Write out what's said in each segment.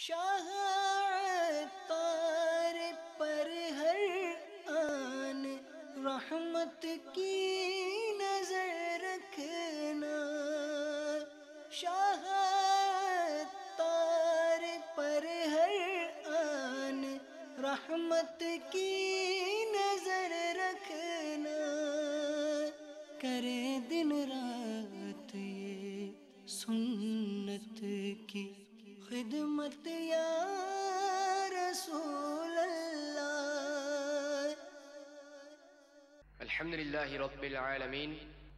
شاہ عطار پر ہر آن رحمت کی نظر رکھنا، شاہ عطار پر ہر آن رحمت کی نظر رکھنا، کرے دن رات یہ سنت کی خدمت یا رسول اللہ۔ الحمد للہ رب العالمین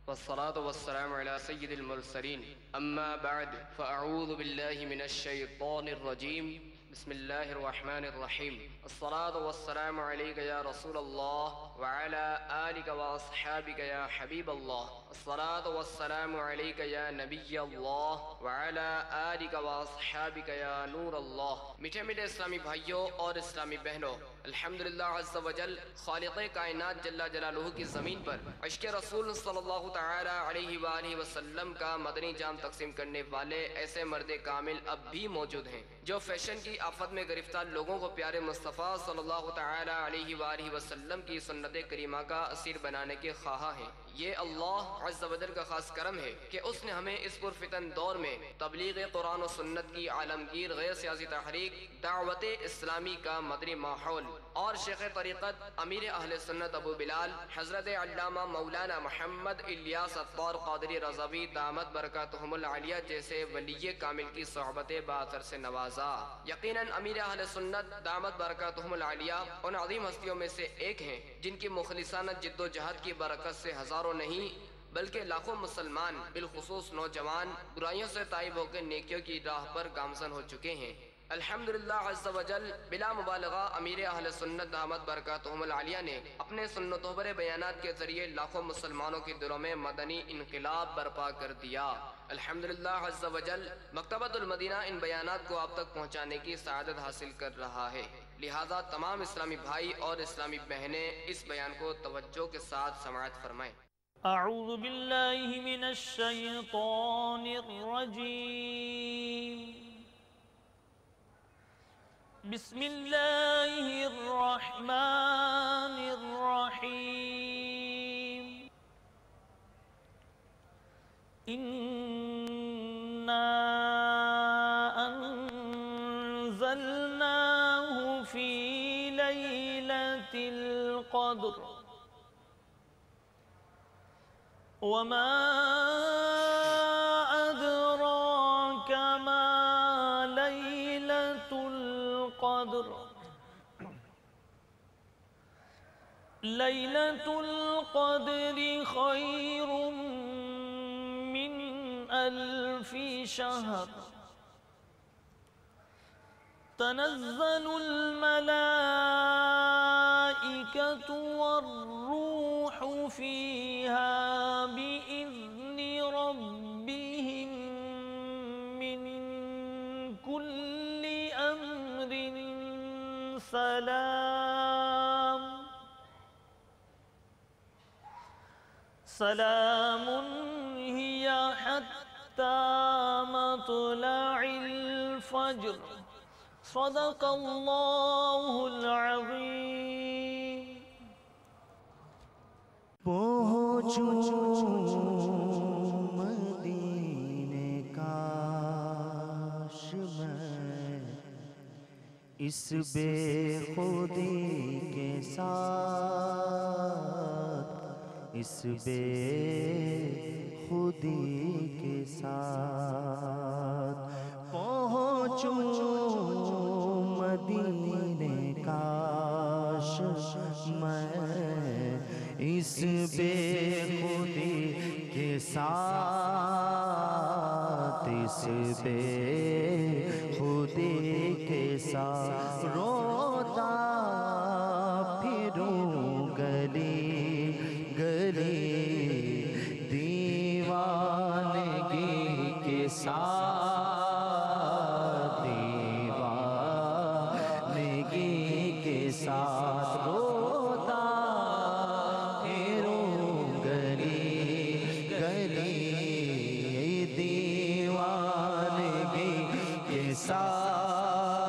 والصلاة والسلام على سید المرسلین، اما بعد فاعوذ باللہ من الشیطان الرجیم، بسم اللہ الرحمن الرحیم۔ الصلاة والسلام علیک یا رسول اللہ وعلى آلک واصحابک یا حبیب اللہ، الصلاة والسلام علیک یا نبی اللہ وعلى آلک واصحابک یا نور اللہ۔ میٹھے میٹھے اسلامی بھائیوں اور اسلامی بہنوں، الحمدللہ عز و جل خالق کائنات جل جلالہ کی زمین پر عشق رسول صلی اللہ تعالی علیہ وآلہ وسلم کا مدنی جام تقسیم کرنے والے ایسے مرد کامل اب بھی موجود ہیں جو فیشن کی آفت میں گرفتار لوگوں کو پیارے مصطفیٰ صلی اللہ تعالی علیہ وآلہ وسلم کی سنت کریمہ کا اسیر بنانے کے خواہاں ہیں۔ یہ اللہ عز و جل کا خاص کرم ہے کہ اس نے ہمیں اس پرفتن دور میں تبلیغ قرآن و سنت کی عالمگیر غیر سیاسی تحریک، دعوت اسلامی کا مدنی ماحول اور شیخ طریقت امیر اہل سنت ابو بلال حضرت علامہ مولانا محمد الیاس عطار قادری رضوی دامت برکاتہم العالیہ جیسے ولی کامل کی صحبت باثر سے نوازا۔ یقیناً امیر اہل سنت دامت برکاتہم العالیہ ان عظیم ہستیوں میں سے ایک ہیں جن کی مخلصانہ جد و جہد کی برکت سے ہزاروں نہیں بلکہ لاکھوں مسلمان بالخصوص نوجوان برائیوں سے تائب ہو کے نیکیوں کی راہ پر گامزن ہو چکے ہیں۔ الحمدللہ عز و جل بلا مبالغہ امیر اہل سنت دامت برکاتہم العالیہ نے اپنے سنتوبر بیانات کے ذریعے لاکھوں مسلمانوں کے دلوں میں مدنی انقلاب برپا کر دیا۔ الحمدللہ عز و جل مکتبۃ المدینہ ان بیانات کو آپ تک پہنچانے کی سعادت حاصل کر رہا ہے، لہذا تمام اسلامی بھائی اور اسلامی بہنیں اس بیان کو توجہ کے ساتھ سماعت فرمائیں۔ اعوذ باللہ من الشیطان الرجیم، بسم اللہ الرحمن الرحیم۔ انا انزلناہ فی لیلۃ القدر وما أدراك ما ليلة القدر ليلة القدر خير من 1000 شهر تنزل الملائكة والروح فيها بإذن ربهم من كل أمر سلام هي حتى مطلع الفجر، صدق اللہ العظیم۔ پہنچوں مدینے کاش میں اس بے خودی کے ساتھ، اس بے خودی کے ساتھ پہنچوں مدینے کاش میں اس بے خودی کے ساتھ، اس بے خودی کے ساتھ روتا پھروں گلی گلی دیوانگی کے ساتھ، دیوانگی کے ساتھ روتا پھروں گلی گلی دیوانگی کے ساتھ۔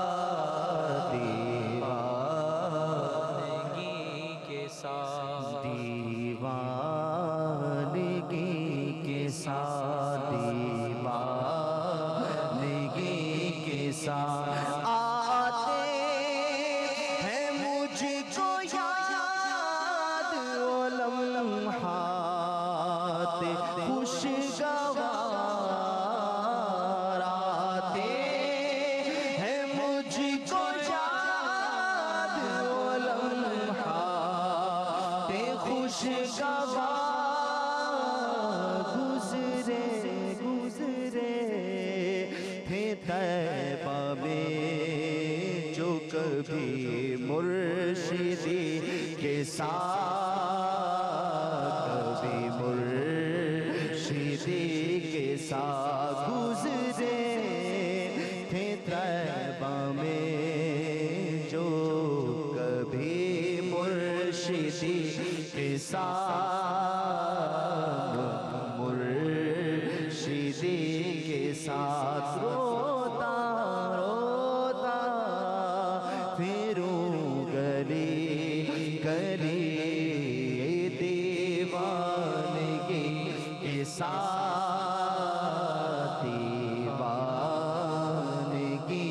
ساتھ آتے ہیں مجھ کو یاد وہ لمحات خوشگوار آتے ہیں مجھ کو یاد وہ لمحات خوشگوار گزرے تھے طیبہ میں جو کبھی مرشدی کے ساتھ کبھی مرشدی کے ساتھ گزرے تھے طیبہ میں جو کبھی مرشدی کے ساتھ مرشدی کے ساتھ روتا روتا پھروں گلی گلی دیوانگی کے ساتھ دیوانگی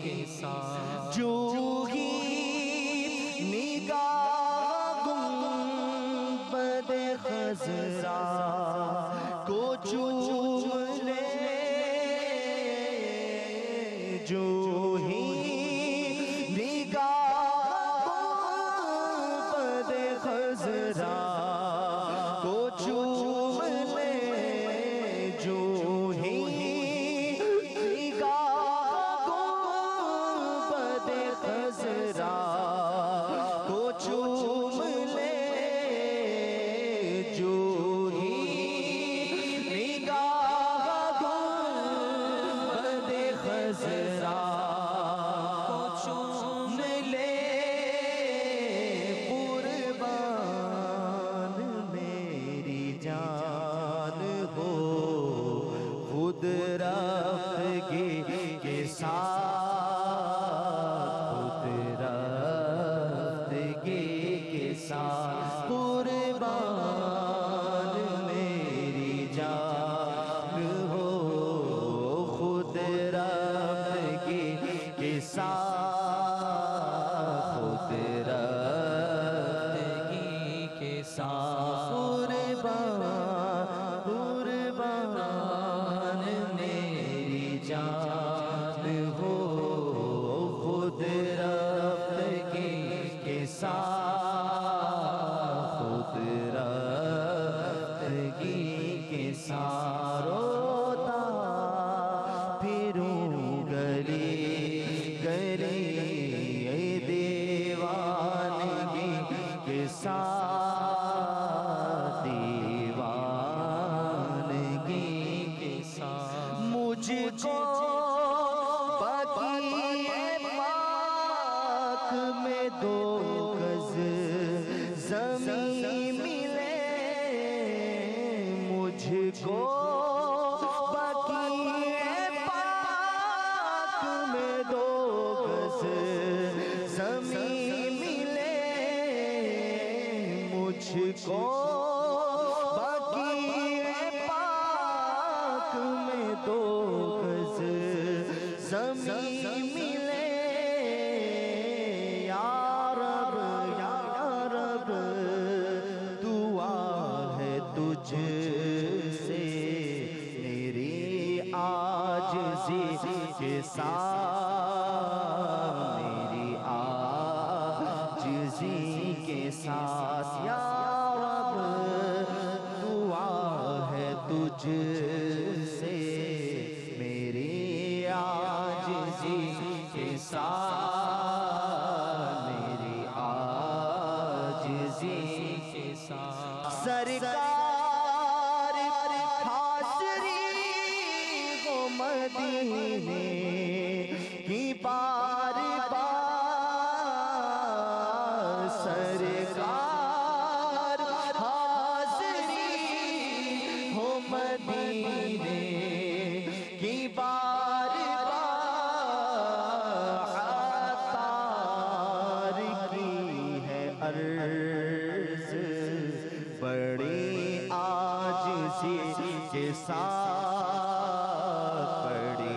کے ساتھ جو ہی نگاہ گنبد خضرا کو چوم لے جو ہی نگاہ گنبد خضرا کو چوم لے جو ہی نگاہ گنبد خضرا کو چوم لے جو ہی نگاہ گنبد خضرا کو چوم لے قربان میری جان ہو خود رفتگی کے ساتھ خود رفتگی کے ساتھ قربان میری جان ہو خود رفتگی کے ساتھ خود رفتگی کے ساتھ قربان میری جان ہو خود رفتگی کے ساتھ خود رفتگی کے ساتھ روتا پھروں گلی گلی دیوانگی کے ساتھ دیوانگی کے ساتھ مجھ کو بقیع پاک میں دو گز زمین ملے مجھ کو بقیع پاک میں دو گز زمین ملے مجھ کو بقیع پاک میں دو گز زمین ملے یا رب دعا ہے تجھ سے میری عاجزی کے ساتھ میری عاجزی کے ساتھ یا رب دعا ہے تجھ سے میری عاجزی کے ساتھ میری عاجزی کے ساتھ سرکار حاضری ہو مدینے کی بار بار سرکار حاضری ہو مدینے کی بار بار عطار کی ہے عرض بڑی عاجزی کے ساتھ بڑی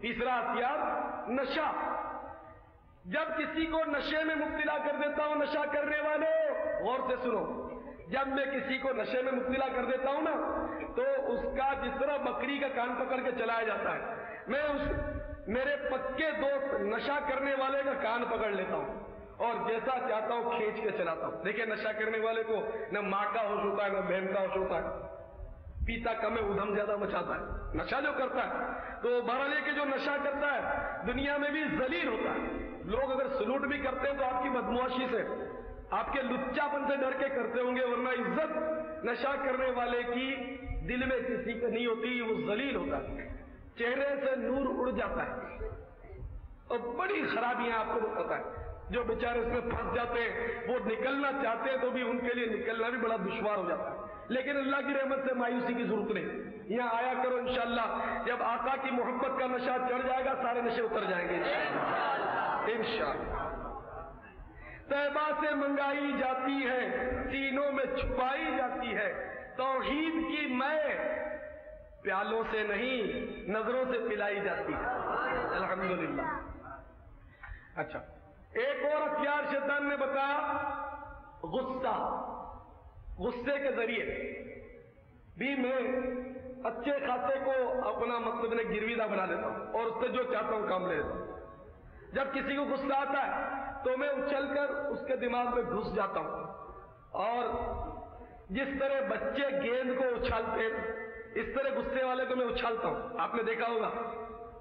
تیسرا ہتھیار نشہ. جب کسی کو نشے میں مبتلا کر دیتا ہوں، نشہ کرنے والے غور سے سنو، جب میں کسی کو نشے میں مبتلا کر دیتا ہوں نا تو اس کا جس طرح بکری کا کان پکڑ کے چلایا جاتا ہے، میں میرے پکے دوست نشہ کرنے والے کا کان پکڑ لیتا ہوں اور جیسا چاہتا ہوں کھینچ کے چلاتا ہوں. دیکھیں نشہ کرنے والے کو نہ ماں کا ہوش ہوتا ہے نہ بہن کا ہوش ہوتا ہے، پیتا کم ہے ادھم زیادہ مچاتا ہے نشہ جو کرتا ہے. تو بہرحال یہ کہ جو نشہ کرتا ہے دنیا میں بھی ذلیل ہوتا ہے. لوگ اگر سلوٹ بھی کرتے ہیں تو آپ کی بدمعاشی سے، آپ کے لچا پن سے ڈر کے کرتے ہوں گے، ورنہ عزت نشہ کرنے والے کی دل میں کسی کو نہیں ہوتی، وہ ذلیل ہوتا ہے، چہرے سے نور اڑ جاتا ہے اور بڑی خرابیاں آپ کو پتا ہے. جو بیچارے اس میں پھنس جاتے ہیں وہ نکلنا چاہتے ہیں تو بھی ان کے لیے نکلنا بھی بڑا دشوار ہو جاتا ہے. لیکن اللہ کی رحمت سے مایوسی کی ضرورت نہیں، یہاں آیا کرو انشاءاللہ. جب آقا کی محبت کا نشہ چڑھ جائے گا سارے نشے اتر جائیں گے انشاءاللہ. طیبہ سے منگائی جاتی ہے، سینوں میں چھپائی جاتی ہے، توحید کی میں پیالوں سے نہیں نظروں سے پلائی جاتی ہے. الحمدللہ. اچھا، ایک اور ہتھیار شیطان نے بتایا، غصہ. غصے کے ذریعے بھی میں اچھے خاصے کو اپنا مطلب نے گرویدہ بنا لیتا ہوں اور اس سے جو چاہتا ہوں کام لے لیتا ہوں. جب کسی کو غصہ آتا ہے تو میں اچھل کر اس کے دماغ میں گھس جاتا ہوں اور جس طرح بچے گیند کو اچھالتے اس طرح غصے والے کو میں اچھالتا ہوں. آپ نے دیکھا ہوگا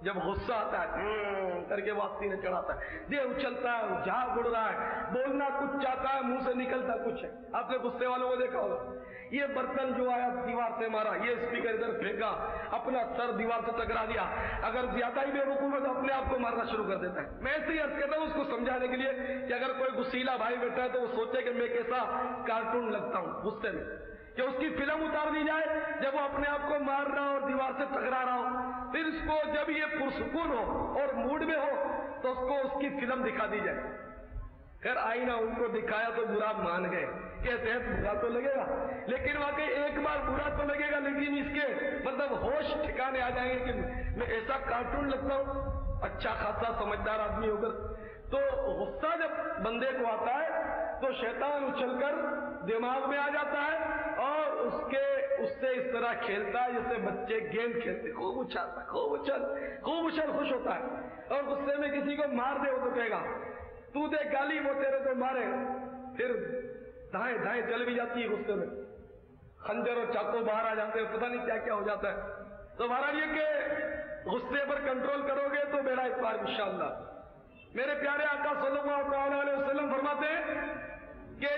جب غصہ آتا ہے کر کے واپسی نے چڑھاتا ہے، یہ اچھلتا ہے، جھاگ اڑ رہا ہے، بولنا کچھ چاہتا ہے منہ سے نکلتا کچھ ہے. آپ نے غصے والوں کو دیکھا ہوگا، یہ برتن جو آیا دیوار سے مارا، یہ اسپیکر ادھر پھینکا، اپنا سر دیوار سے ٹکرا دیا. اگر زیادہ ہی بے وقوف ہے تو اپنے آپ کو مارنا شروع کر دیتا ہے. میں ایسے ہی عرض کرتا ہوں اس کو سمجھانے کے لیے کہ اگر کوئی غصیلا بھائی بیٹھا ہے تو وہ سوچے کہ میں کیسا کارٹون لگتا ہوں غصے میں، کہ اس کی فلم اتار دی جائے جب وہ اپنے آپ کو مار رہا ہو اور دیوار سے ٹکرا رہا ہو. پھر اس کو جب یہ پرسکون ہو اور موڈ میں ہو تو اس کو اس کی فلم دکھا دی جائے. خیر آئینہ ان کو دکھایا تو برا مان گئے، کہتے ہیں برا تو لگے گا، لیکن واقعی ایک بار برا تو لگے گا لیکن اس کے مطلب ہوش ٹھکانے آ جائیں گے کہ میں ایسا کارٹون لگتا ہوں اچھا خاصا سمجھدار آدمی ہو کر. تو غصہ جب بندے کو آتا ہے تو شیطان اچھل کر دماغ میں آ جاتا ہے اور اس سے اس طرح کھیلتا ہے جیسے بچے گیند کھیلتے، خوب اچھالتا ہے، خوب اچھل خوش ہوتا ہے. اور غصے میں کسی کو مار دے وہ تو کہے گا تو دے گالی وہ تیرے تو مارے. پھر دھائیں دھائیں چل بھی جاتی ہے غصے میں، خنجر اور چاقو باہر آ جاتے ہیں، پتہ نہیں کیا کیا ہو جاتا ہے. تو بہرحال یہ کہ غصے پر کنٹرول کرو گے تو بیڑا اس بار انشاءاللہ. میرے پیارے آقا صلی اللہ علیہ وسلم فرماتے ہیں کہ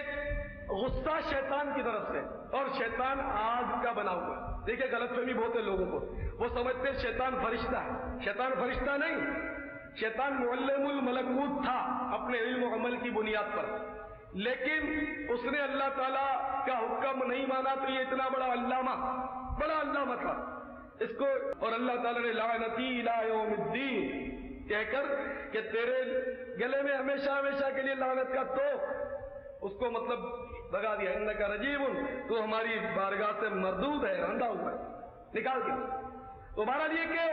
غصہ شیطان کی طرف سے اور شیطان آگ کا بنا ہوا ہے. دیکھیں غلط فہمی بہت ہے لوگوں کو، وہ سمجھتے ہیں شیطان فرشتہ ہے. شیطان فرشتہ نہیں، شیطان معلم الملکوت تھا اپنے علم و عمل کی بنیاد پر، لیکن اس نے اللہ تعالیٰ کا حکم نہیں مانا تو یہ اتنا بڑا علامہ تھا اس کو. اور اللہ تعالیٰ نے لعنتی الی یوم الدین کہہ کر کہ تیرے گلے میں ہمیشہ کے لیے لعنت کا توق اس کو مطلب لگا دیا، انکا رجیم، تو ہماری بارگاہ سے مردود ہے، رندا ہوا ہے، نکال دیا. تو بہرحال یہ کہ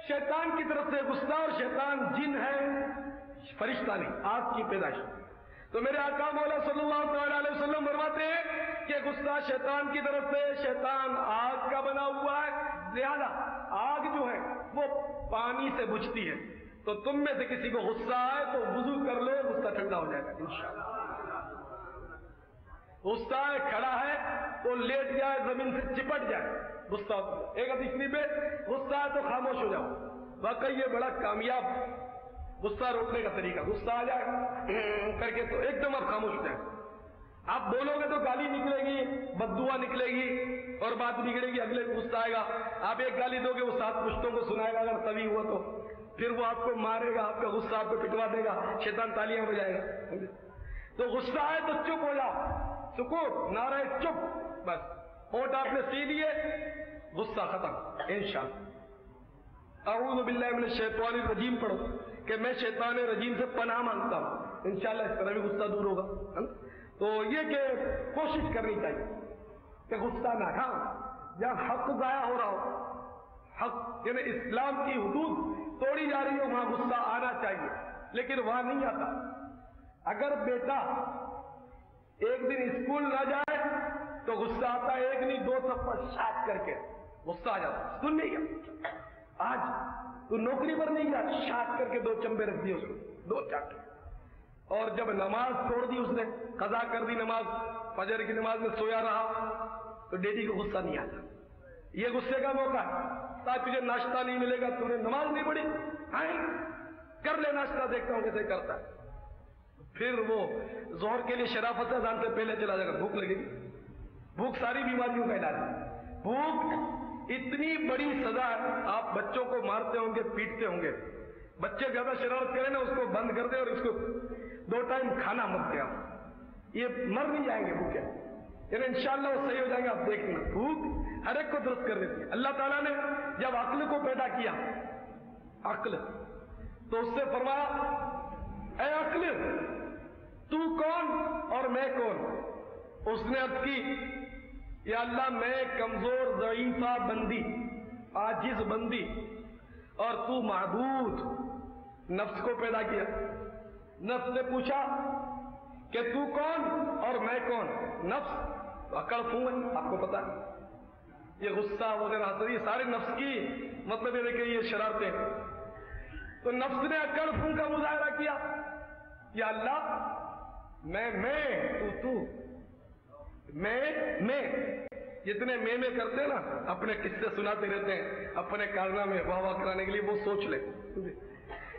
شیطان کی طرف سے غصہ، اور شیطان جن ہے فرشتہ نہیں، آگ کی پیدائش. تو میرے آقا مولا صلی اللہ علیہ وسلم فرماتے ہیں کہ غصہ شیطان کی طرف سے، شیطان آگ کا بنا ہوا ہے. لہذا آگ جو ہے وہ پانی سے بجھتی ہے. تو تم میں سے کسی کو غصہ آئے تو وضو کر لو، غصہ ٹھنڈا ہو جائے گا انشاءاللہ. غصہ ہے کھڑا ہے تو لیٹ جائے، زمین سے چپٹ جائے غصہ. ایک حدیث پہ غصہ ہے تو خاموش ہو جاؤ. واقعی یہ بڑا کامیاب غصہ روکنے کا طریقہ. غصہ آ جائے کر کے تو ایک دم آپ خاموش ہو جائیں. آپ بولو گے تو گالی نکلے گی، بددعا نکلے گی اور بات بگڑے گی، اگلے کو غصہ آئے گا. آپ ایک گالی دو گے وہ 7 پشتوں کو سنائے گا اگر طویل ہوا تو، پھر وہ آپ کو مارے گا، آپ کا غصہ آپ کو پٹوا دے گا، شیطان تالیاں بجائے گا. تو غصہ آئے تو چپ ہو جاؤ، سکوت، نعرہ چپ، بس ہونٹ آپ نے سی دیے، غصہ ختم انشاءاللہ. اعوذ باللہ من الشیطان الرجیم پڑھو کہ میں شیطان رجیم سے پناہ مانگتا ہوں، انشاءاللہ اس طرح بھی غصہ دور ہوگا. تو یہ کہ کوشش کرنی چاہیے کہ غصہ نہ، ہاں جہاں حق ضائع ہو رہا ہو، حق یعنی اسلام کی حدود توڑی جا رہی ہو وہاں غصہ آنا چاہیے، لیکن وہاں نہیں آتا۔ اگر بیٹا ایک دن اسکول نہ جائے تو غصہ آتا ہے، ایک نہیں 2 تھپڑ شاٹ کر کے غصہ آ جاتا، سن نہیں گیا، آج تو نوکری پر نہیں گیا، شاٹ کر کے 2 چمبے رکھ دیے اس کو، 2 چاٹے۔ اور جب نماز چھوڑ دی اس نے، قضا کر دی نماز، فجر کی نماز میں سویا رہا، تو ڈیڈی کو غصہ نہیں آتا۔ یہ غصے کا موقع ہے، تاکہ تجھے ناشتہ نہیں ملے گا، تو نے نماز نہیں پڑھی، آئیں کر لے ناشتہ، دیکھتا ہوں کیسے کرتا ہے۔ پھر وہ ظہر کے لیے شرافت سے اذان سے پہلے چلا جائے گا، بھوک لگے گی۔ بھوک ساری بیماریوں کا علاج ہے۔ بھوک اتنی بڑی سزا ہے، آپ بچوں کو مارتے ہوں گے، پیٹتے ہوں گے، بچے زیادہ شرارت کریں نا، اس کو بند کر دیں اور اس کو 2 ٹائم کھانا مت دیں، یہ مر نہیں جائیں گے بھوکے، یعنی انشاءاللہ وہ صحیح ہو جائیں گے۔ آپ دیکھنا بھوک ہر ایک کو درست کر دیتی ہے۔ اللہ تعالیٰ نے جب عقل کو پیدا کیا، عقل، تو اس سے فرمایا اے عقل تو کون اور میں کون؟ اس نے عرض کی یا اللہ میں کمزور ضعیفہ بندی، عاجز بندی، اور تو معبود۔ نفس کو پیدا کیا، نفس نے پوچھا کہ تو کون اور میں کون؟ نفس اکڑ پھوں ہے، آپ کو پتا ہے یہ غصہ وغیرہ حسد یہ سارے نفس کی مطلب یہ کہ یہ شرارتیں۔ تو نفس نے اکڑ پھوں کا مظاہرہ کیا، یا اللہ میں تو میں جتنے میں کرتے ہیں نا، اپنے قصے سناتے رہتے ہیں اپنے کارنامے واہ واہ کرانے کے لیے، وہ سوچ لے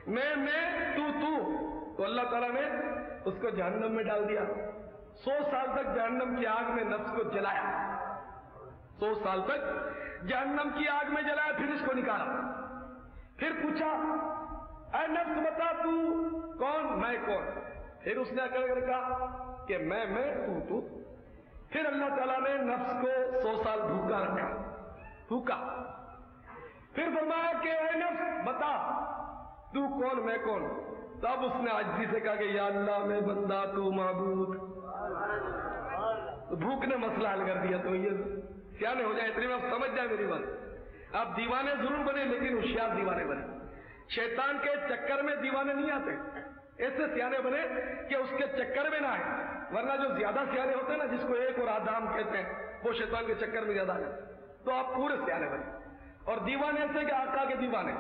میں تو اللہ تعالیٰ نے اس کو جہنم میں ڈال دیا۔ 100 سال تک جہنم کی آگ میں نفس کو جلایا، 100 سال تک جہنم کی آگ میں جلایا، پھر اس کو نکالا، پھر پوچھا اے نفس بتا تو کون میں کون؟ پھر اس نے اکڑ کر کہا کہ میں تو۔ پھر اللہ تعالیٰ نے نفس کو 100 سال بھوکا رکھا، بھوکا، پھر فرمایا کہ اے نفس بتا تو کون میں کون؟ تب اس نے عاجزی سے کہا کہ یا اللہ میں بندہ تو معبود۔ تو بھوک نے مسئلہ حل کر دیا۔ تو یہ سیانے ہو جائیں، اتنی میں آپ سمجھ جائیں میری بات۔ آپ دیوانے ضرور بنے لیکن ہوشیار دیوانے بنے، شیطان کے چکر میں دیوانے نہیں آتے، ایسے سیانے بنے کہ اس کے چکر میں نہ آئے، ورنہ جو زیادہ سیانے ہوتے ہیں نا، جس کو ایک اور آدھام کہتے ہیں، وہ شیطان کے چکر میں زیادہ آئے، تو آپ پورے سیانے بنے۔ اور دیوانے ایسے کہ آقا کے دیوانے،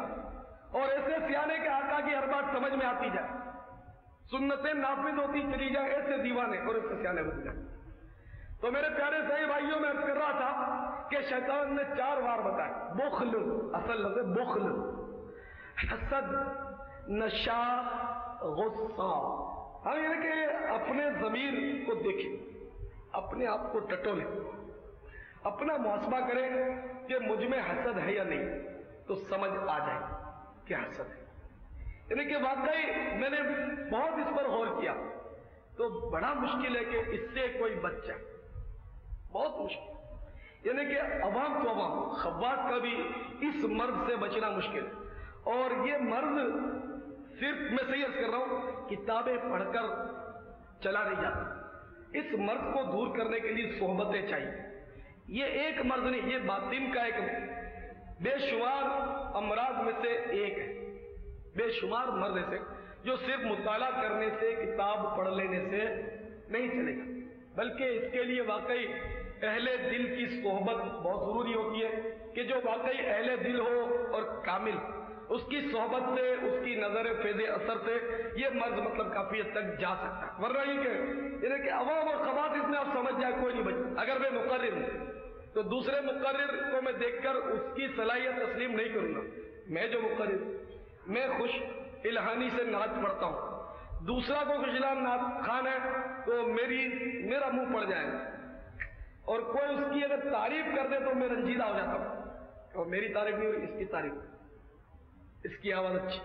اور ایسے سیانے کہ آقا کی ہر بات سمجھ میں آتی جائے، سنتیں نافذ ہوتی چلی جائیں، ایسے دیوانے اور ایسے سیانے بن جائیں۔ تو میرے پیارے صحیح بھائیوں، میں عرض کر رہا تھا کہ شیطان نے 4 بار بتایا، بخل، اصل لفظ ہے بخل، حسد، نشا، غصہ۔ ہم یہ کہ اپنے ضمیر کو دیکھیں، اپنے آپ کو ٹٹولیں، اپنا محاسبہ کریں کہ مجھ میں حسد ہے یا نہیں، تو سمجھ آ جائے کہ حسد ہے۔ یعنی کہ واقعی میں نے بہت اس پر غور کیا، تو بڑا مشکل ہے کہ اس سے کوئی بچ جائے، بہت مشکل۔ یعنی کہ عوام تو عوام، خواص کا بھی اس مرض سے بچنا مشکل ہے۔ اور یہ مرض صرف میں صحیح عرض کر رہا ہوں، کتابیں پڑھ کر چلا نہیں جاتا۔ اس مرض کو دور کرنے کے لیے صحبتیں چاہیے۔ یہ ایک مرض نہیں، یہ باطن کا ایک بے شمار امراض میں سے ایک ہے، بے شمار مرض سے جو صرف مطالعہ کرنے سے، کتاب پڑھ لینے سے نہیں چلے گا، بلکہ اس کے لیے واقعی اہل دل کی صحبت بہت ضروری ہوتی ہے، کہ جو واقعی اہل دل ہو اور کامل، اس کی صحبت سے، اس کی نظر فیض اثر سے یہ مرض مطلب کافی حد تک جا سکتا ہے۔ ورنہ یہ کہ عوام اور خواص اس میں آپ سمجھ جائے کوئی نہیں بچتا۔ اگر میں مقرر ہوں تو دوسرے مقرر کو میں دیکھ کر اس کی صلاحیت تسلیم نہیں کروں گا۔ میں جو مقرر، میں خوش الہانی سے نعت پڑھتا ہوں، دوسرا کو خوشلان نعت خان ہے تو میرا منہ پڑ جائے گا، اور کوئی اس کی اگر تعریف کر دے تو میں رنجیدہ ہو جاتا ہوں، اور میری تعریف نہیں ہوئی، اس کی تعریف، اس کی آواز اچھی،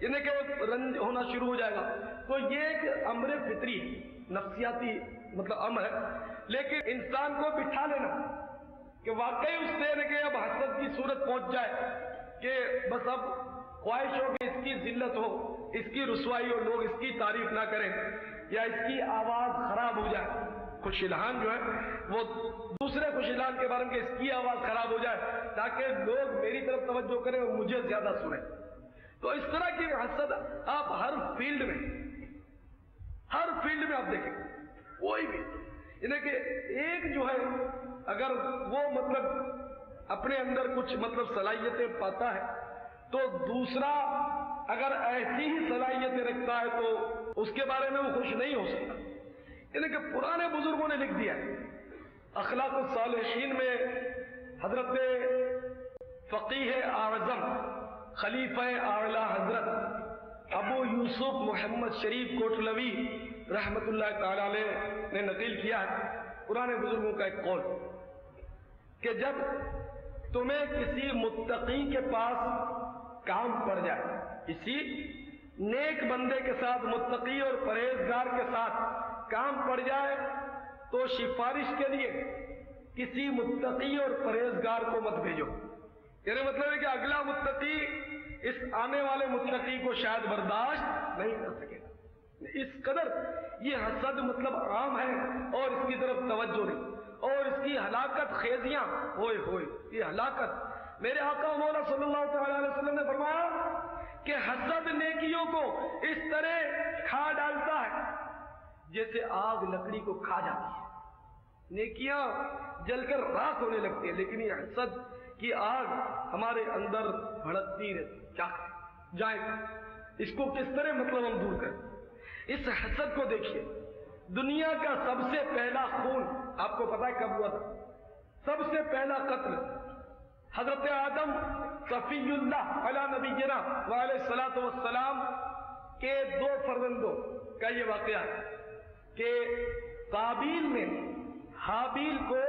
یعنی کہ وہ رنج ہونا شروع ہو جائے گا۔ تو یہ ایک امر فطری نفسیاتی مطلب امر ہے، لیکن انسان کو بٹھا لینا کہ واقعی اس سے کہ اب حسد کی صورت پہنچ جائے کہ بس اب خواہش ہو کہ اس کی ذلت ہو، اس کی رسوائی ہو، لوگ اس کی تعریف نہ کریں، یا اس کی آواز خراب ہو جائے، خوش الہان جو ہے وہ دوسرے خوش الہان کے بارے میں کہ اس کی آواز خراب ہو جائے تاکہ لوگ میری طرف توجہ کریں اور مجھے زیادہ سنیں. تو اس طرح کی حسد آپ ہر فیلڈ میں آپ دیکھیں, کوئی بھی یعنی کہ ایک جو ہے اگر وہ مطلب اپنے اندر کچھ مطلب صلاحیتیں پاتا ہے تو دوسرا اگر ایسی ہی صلاحیتیں رکھتا ہے تو اس کے بارے میں وہ خوش نہیں ہو سکتا. یعنی کہ پرانے بزرگوں نے لکھ دیا ہے اخلاق الصالحین میں, حضرت فقیہ اعظم خلیفہ اعلی حضرت ابو یوسف محمد شریف کوٹلوی رحمت اللہ تعالی علیہ نے نقل کیا ہے پرانے بزرگوں کا ایک قول کہ جب تمہیں کسی متقی کے پاس کام پڑ جائے, کسی نیک بندے کے ساتھ, متقی اور پرہیزگار کے ساتھ کام پڑ جائے تو سفارش کے لیے کسی متقی اور پرہیزگار کو مت بھیجو. یعنی مطلب ہے کہ اگلا متقی اس آنے والے متقی کو شاید برداشت نہیں کر سکے گا. اس قدر یہ حسد مطلب عام ہے اور اس کی طرف توجہ نہیں, اور اس کی ہلاکت خیزیاں ہوئے ہوئے یہ ہلاکت. میرے آقا مولا صلی اللہ تعالی علیہ وسلم نے فرمایا کہ حسد نیکیوں کو اس طرح کھا ڈالتا ہے جیسے آگ لکڑی کو کھا جاتی ہے. نیکیاں جل کر راکھ ہونے لگتی ہیں لیکن یہ حسد کی آگ ہمارے اندر بھڑکتی رہتی. کیا جائے اس کو کس طرح مطلب ہم دور کریں. اس حسد کو دیکھیے, دنیا کا سب سے پہلا خون آپ کو پتا ہے کب ہوا تھا؟ سب سے پہلا قتل حضرت آدم صفی اللہ علی نبینا وعلیہ الصلوۃ والسلام کے 2 فرزندوں کا یہ واقعہ ہے کہ قابیل نے حابیل کو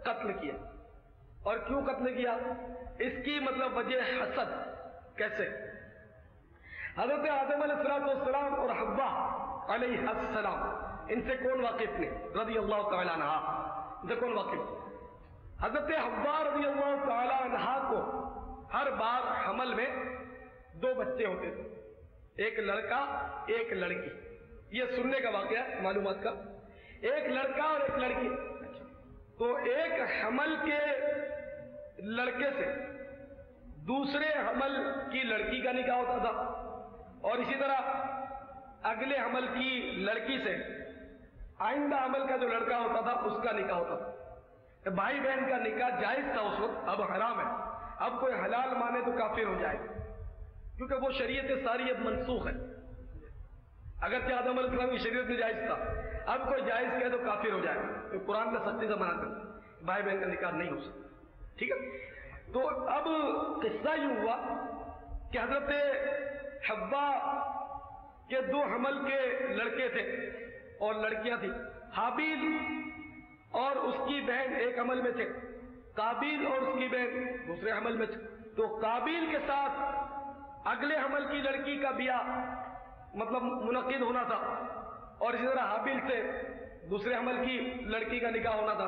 قتل کیا. اور کیوں قتل کیا؟ اس کی مطلب وجہ حسد. کیسے؟ حضرت آدم علیہ السلام اور حوا علیہ السلام, ان سے کون واقف نہیں رضی اللہ تعالی عنہ, ان سے کون واقف؟ حضرت حوا رضی اللہ تعالی عنہ کو ہر بار حمل میں 2 بچے ہوتے تھے, ایک لڑکا ایک لڑکی. یہ سننے کا واقعہ ہے معلومات کا, ایک لڑکا اور ایک لڑکی. تو ایک حمل کے لڑکے سے دوسرے حمل کی لڑکی کا نکاح ہوتا تھا, اور اسی طرح اگلے حمل کی لڑکی سے آئندہ حمل کا جو لڑکا ہوتا تھا اس کا نکاح ہوتا تھا. بھائی بہن کا نکاح جائز تھا اس وقت, اب حرام ہے. اب کوئی حلال مانے تو کافر ہو جائے کیونکہ وہ شریعت ساری اب منسوخ ہے. اگرچہ آدم علیہ السلام کی شریعت میں جائز تھا, اب کوئی جائز کہے تو کافر ہو جائے. تو قرآن میں سختی سے منع کرتا بھائی بہن کا نکاح نہیں ہو سکتا. ٹھیک ہے, تو اب قصہ یہ ہوا کہ حضرت حوا کے 2 حمل کے لڑکے تھے اور لڑکیاں تھیں. حابیل اور اس کی بہن ایک حمل میں تھے, قابیل اور اس کی بہن دوسرے حمل میں تھے. تو قابیل کے ساتھ اگلے حمل کی لڑکی کا بیاہ مطلب منعقد ہونا تھا, اور اسی طرح حابیل سے دوسرے حمل کی لڑکی کا نکاح ہونا تھا.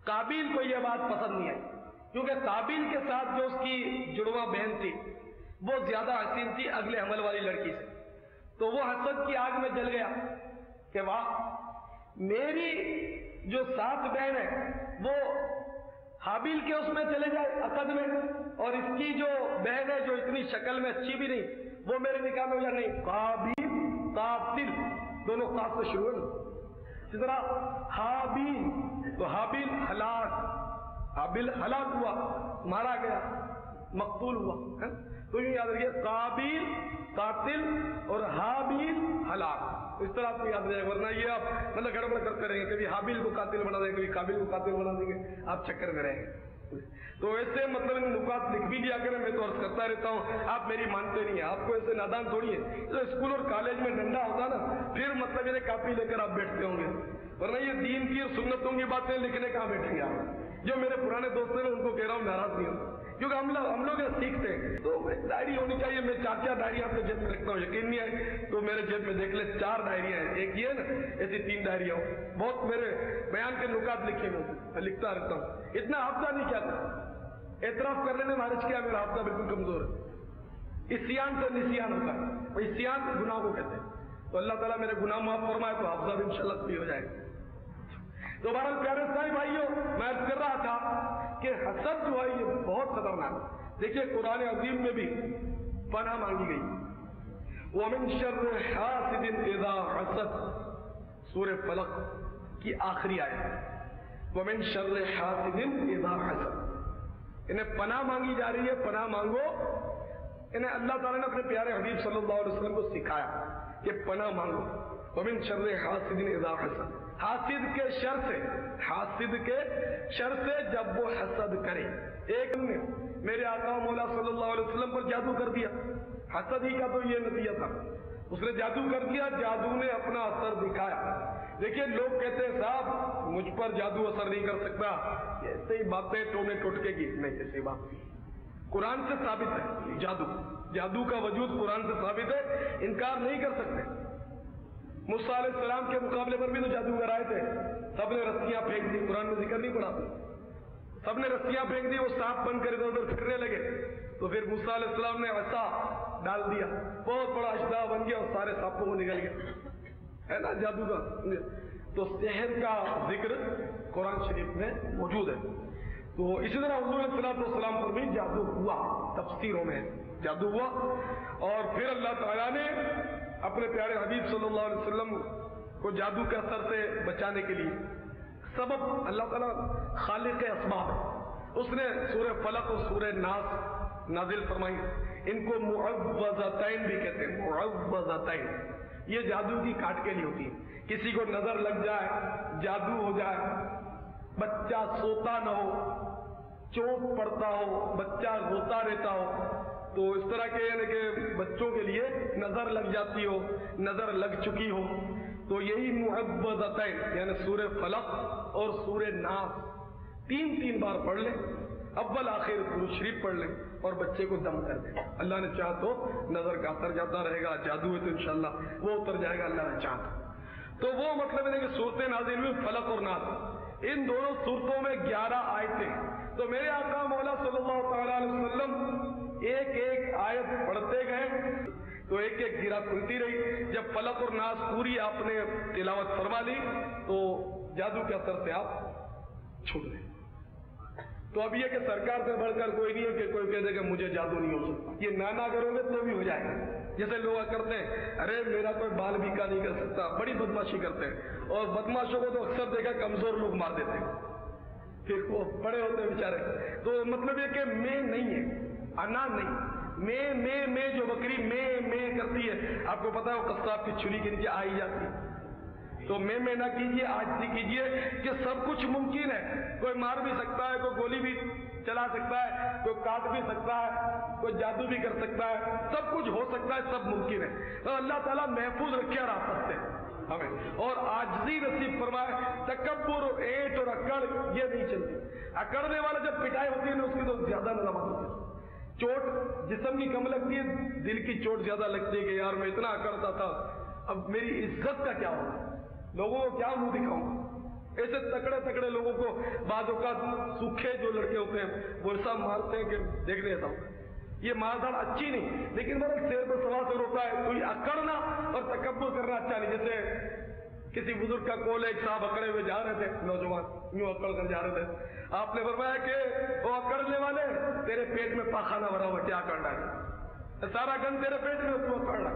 قابیل کو یہ بات پسند نہیں آئی کیونکہ قابیل کے ساتھ جو اس کی جڑواں بہن تھی وہ زیادہ حسین تھی اگلے حمل والی لڑکی سے. تو وہ حسد کی آگ میں جل گیا کہ واہ, میری جو 7 بہن ہے وہ حابیل کے اس میں چلے جائے عقد میں, اور اس کی جو بہن ہے جو اتنی شکل میں اچھی بھی نہیں وہ میرے نکاح میں ہو جائے. نہیں, قابیل قاتل دونوں قاف سے شروع ہے. اسی طرح حابیل, تو حابیل ہلاک ہوا, مارا گیا, مقتول ہوا. تو یہ یاد رکھیے, قابیل قاتل اور حابیل ہلاک. اس طرح آپ کو یاد رہے, ورنہ یہ آپ مطلب گڑبڑ کرتے رہیں گے, کبھی حابیل کو قاتل بنا دیں گے, کبھی قابیل کو قاتل بنا دیں گے, آپ چکر میں رہیں گے. تو ایسے مطلب ان نکات لکھ بھی دیا کریں, میں تو عرض کرتا رہتا ہوں, آپ میری مانتے نہیں ہیں. آپ کو ایسے نادان تھوڑی ہے. تو اسکول اور کالج میں ڈنڈا ہوتا نا, پھر مطلب یہ کاپی لے کر آپ بیٹھتے ہوں گے, ورنہ یہ دین کی اور سنتوں کی باتیں لکھنے کہاں بیٹھیں گے آپ. جو میرے پرانے دوست ہیں ان کو کہہ رہا ہوں ناراض نہیں ہوں, کیونکہ ہم لوگ سیکھتے ہیں. تو ایک ڈائری ہونی چاہیے. میں 4 ڈائریاں اپنے جیب میں رکھتا ہوں, یقین نہیں ہے تو میرے جیب میں دیکھ لے 4 ڈائریاں ہیں. ایک یہ ہے نا, ایسی 3 ڈائریاں ہوں. بہت میرے بیان کے نکات لکھے ہوئے میں لکھتا رہتا ہوں. اتنا حافظہ نہیں کیا تھا, اعتراف کر لینے میں حرج کیا, میرا حافظہ بالکل کمزور ہے. اسیان سے نسیان ہوتا ہے, اسیان گناہ کو کہتے ہیں. تو اللہ تعالیٰ میرے گناہ معاف فرمائے تو حافظہ بھی انشاءاللہ بھی ہو جائے گا. تو بہرحال پیارے اسلامی بھائیوں، میں عرض کر رہا تھا کہ حسد جو ہے یہ بہت خطرناک ہے۔ دیکھیے قرآن عظیم میں بھی پناہ مانگی گئی، وَمِن شَرِّ حَاسِدٍ إِذَا حَسَدَ، سورہ فلق کی آخری آیت، وَمِن شَرِّ حَاسِدٍ إِذَا حَسَدَ، انہیں پناہ مانگی جا رہی ہے، پناہ مانگو۔ انہیں اللہ تعالیٰ نے اپنے پیارے حبیب صلی اللہ علیہ وسلم کو سکھایا کہ پناہ مانگو، وَمِن شَرِّ حَاسِدٍ إِذَا حَسَدَ، حاسد کے شر سے، حاسد کے شر سے جب وہ حسد کرے۔ ایک نے میرے آقا مولا صلی اللہ علیہ وسلم پر جادو کر دیا، حسد ہی کا تو یہ نتیجہ تھا، اس نے جادو کر دیا، جادو نے اپنا اثر دکھایا۔ دیکھیے لوگ کہتے ہیں صاحب مجھ پر جادو اثر نہیں کر سکتا، ایسے ہی باتیں ٹونے ٹوٹکے کی، نہیں ایسی بات قرآن سے ثابت ہے، جادو کا وجود قرآن سے ثابت ہے، انکار نہیں کر سکتے۔ موسیٰ علیہ السلام کے مقابلے پر بھی تو جادوگر آئے تھے، سب نے رسیاں پھینک دی، قرآن میں ذکر نہیں پڑا، سب نے رسیاں پھینک دی، وہ سانپ بن کر ادھر ادھر پھرنے لگے، تو پھر موسیٰ علیہ السلام نے عصا ڈال دیا، بہت بڑا اژدہا بن گیا اور سارے سانپوں کو نکل گیا، ہے نا جادو کا۔ تو سحر کا ذکر قرآن شریف میں موجود ہے۔ تو اسی طرح حضور علیہ السلام پر بھی جادو ہوا، تفسیروں میں جادو ہوا، اور پھر اللہ تعالیٰ نے اپنے پیارے حبیب صلی اللہ علیہ وسلم کو جادو کے اثر سے بچانے کے لیے سبب، اللہ تعالیٰ خالق اسباب ہے، اس نے سورہ فلق اور سورہ ناس نازل فرمائی، ان کو معوذتین بھی کہتے ہیں، معوذتین، یہ جادو کی کاٹ کے لیے ہوتی ہے، کسی کو نظر لگ جائے، جادو ہو جائے، بچہ سوتا نہ ہو، چوٹ پڑتا ہو، بچہ روتا رہتا ہو، تو اس طرح کے یعنی کہ بچوں کے لیے نظر لگ جاتی ہو، نظر لگ چکی ہو، تو یہی معوذتین یعنی سورہ فلق اور سورہ ناس تین بار پڑھ لیں، اول آخر درود شریف پڑھ لیں اور بچے کو دم کر دیں، اللہ نے چاہا تو نظر کا اثر جاتا رہے گا، جادو ہے تو انشاءاللہ وہ اتر جائے گا اللہ نے چاہا تو۔ وہ مطلب ہے کہ صورتیں نازل ہوئی فلق اور ناس، ان دونوں صورتوں میں 11 آیتیں، تو میرے آقا مولا صلی اللہ تعالیٰ علیہ وسلم ایک ایک آیت پڑھتے گئے تو ایک ایک گرہ کھلتی رہی، جب فلق اور ناس پوری آپ نے تلاوت فرما لی تو جادو کے اثر سے آپ چھوٹ گئے۔ تو اب یہ کہ سرکار سے بڑھ کر کوئی نہیں ہے کہ کوئی کہہ دے کہ مجھے جادو نہیں ہو سکتا، یہ نانا کرو گے تو بھی ہو جائے گا، جیسے لوگ کرتے ہیں ارے میرا کوئی بال بیکا نہیں کر سکتا، بڑی بدماشی کرتے ہیں، اور بدماشوں کو تو اکثر دیکھا کمزور لوگ مار دیتے ہیں، پھر وہ بڑے ہوتے ہیں بیچارے۔ تو مطلب یہ کہ میں نہیں ہے، انا نہیں، میں جو بکری میں کرتی ہے، آپ کو پتا ہے وہ قصاب کی چھری کے نیچے آئی جاتی ہے، تو میں نہ کیجیے، آجزی کیجیے کہ سب کچھ ممکن ہے، کوئی مار بھی سکتا ہے، کوئی گولی بھی چلا سکتا ہے، کوئی کاٹ بھی سکتا ہے، کوئی جادو بھی کر سکتا ہے، سب کچھ ہو سکتا ہے، سب ممکن ہے، تو اللہ تعالیٰ محفوظ رکھے اور آفت سے ہمیں، اور عاجزی نصیب فرمائے، تکبر اینٹ اور اکڑ یہ نہیں چلتی، اکڑنے والا جب پٹائی ہوتی ہے نا اس کی تو زیادہ نظامات ہوتی ہے، چوٹ جسم کی کم لگتی ہے، دل کی چوٹ زیادہ لگتی ہے کہ یار میں اتنا اکڑتا تھا، اب میری عزت کا کیا ہوگا، لوگوں کو کیا منہ دکھاؤں۔ ایسے تکڑے لوگوں کو بعض اوقات سوکھے جو لڑکے ہوتے ہیں وہ ایسا مارتے ہیں کہ دیکھنے ایسا ہوتا ہے، یہ ماردار اچھی نہیں، لیکن میرا شیر پر سوا سے ہوتا ہے، تو یہ اکڑنا اور تکبر کرنا اچھا نہیں۔ جیسے کسی بزرگ کا کول ہے، ایک صاحب اکڑے ہوئے جا رہے تھے، نوجوان یوں اکڑ کر جا رہے تھے، آپ نے فرمایا کہ وہ اکڑنے والے تیرے پیٹ میں پاخانہ بھرا ہوا، کیا اکڑنا ہے، سارا گن تیرے پیٹ میں تو اکڑنا،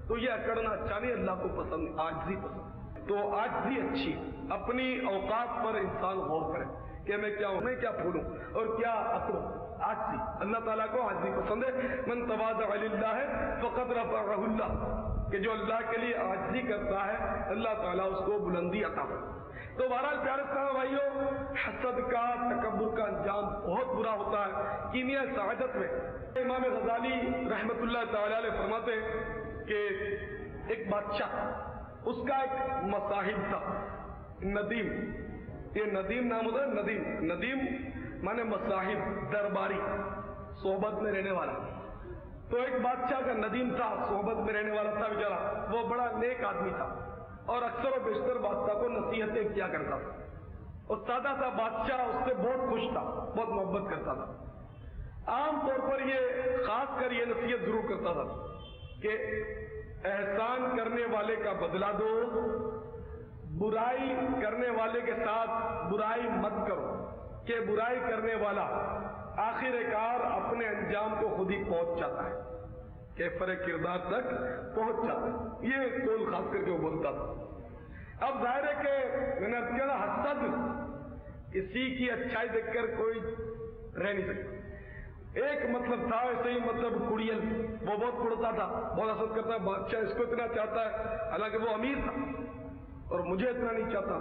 تو یہ اکڑنا اچھا نہیں، اللہ کو پسند، عاجزی پسند، تو عاجزی اچھی، اپنی اوقات پر انسان غور کرے کہ میں کیا ہوں، میں کیا پھولوں اور کیا اکڑوں، عاجزی، اللہ تعالیٰ کو عاجزی پسند ہے، من تواضع للہ فقد رفعہ اللہ، کہ جو اللہ کے لیے عاجزی کرتا ہے اللہ تعالیٰ اس کو بلندی عطا کرتا ہے۔ تو بہرحال پیارے صاحب بھائیوں، حسد کا، تکبر کا انجام بہت برا ہوتا ہے۔ کیمیا سعادت میں امام غزالی رحمت اللہ تعالیٰ علیہ فرماتے ہیں کہ ایک بادشاہ، اس کا ایک مصاحب تھا، ندیم، یہ ندیم نام ہوتا ہے، ندیم مانے مصاحب، درباری، صحبت میں رہنے والا۔ تو ایک بادشاہ کا ندیم تھا، صحبت میں رہنے والا تھا بیچارہ، وہ بڑا نیک آدمی تھا اور اکثر و بیشتر بادشاہ کو نصیحتیں کیا کرتا تھا، اور سادہ سا بادشاہ اس سے بہت خوش تھا، بہت محبت کرتا تھا۔ عام طور پر یہ خاص کر یہ نصیحت ضرور کرتا تھا کہ احسان کرنے والے کا بدلہ دو، برائی کرنے والے کے ساتھ برائی مت کرو کہ برائی کرنے والا آخر کار اپنے انجام کو خود ہی پہنچ جاتا ہے، کیفر کردار تک پہنچ جاتا ہے. یہ قول خاص کر کے وہ بولتا تھا. اب ظاہر ہے کہ میں نے کہا نا، حسد کسی کی اچھائی دیکھ کر کوئی رہ نہیں سکتا. ایک مطلب تھا ایسے ہی، مطلب کڑیل، وہ بہت کڑتا تھا، بہت حسد کرتا ہے، بادشاہ اس کو اتنا چاہتا ہے، حالانکہ وہ امیر تھا اور مجھے اتنا نہیں چاہتا.